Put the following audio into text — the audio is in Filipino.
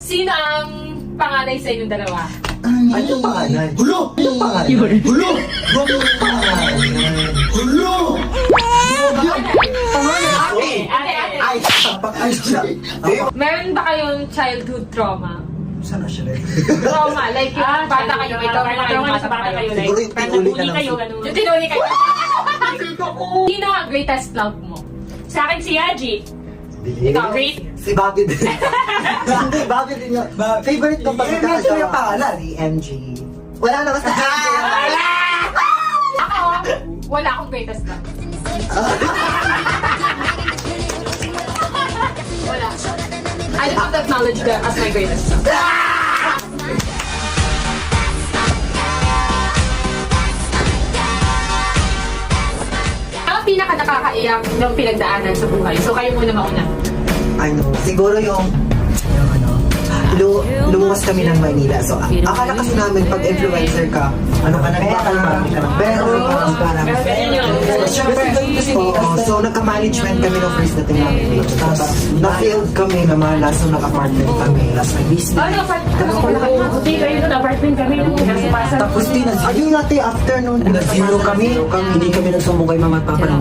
Sino ang panganay sa inyong dalawa? Ano yung pangalan? Hulo! Ano yung pangalan? Hulo! Huwag yung pangalan. Hulo! Ate. Ay, sapak ay siya. Meron ba kayong childhood trauma? Sana siya rin. Trauma, like yung bata kayo, may trauma kayo, bata kayo, like, Siguro yung tinuli ka lang. yung tinuli kayo. Sino ang greatest love mo? Sa akin si Yaji. Ikaw, great. Si Bobby din. Hindi, Bobby din yun. Favorite ko pag Mention yung pangalan. Si MG. Wala naman sa MG. Ako, wala akong greatest love. Wala. I don't acknowledge them as my greatest love. Ang pinaka nakakaiyak ng pinagdaanan sa buhay. So kayo muna mauna. Ano, siguro yung lumuwas kami ng Maynila. So, akala kasi namin pag influencer ka, ano ka na marami ka ng pera, parang so, nagka-management kami ng first natin namin. Tapos, na-field kami na mahal, so nag-apartment kami. Tapos, may business. Buti kayo nun, apartment kami nung nasa pasar. Tapos, ayun natin, after nun, nag-zero kami. Hindi kami nagsumbong kay mama at papa ng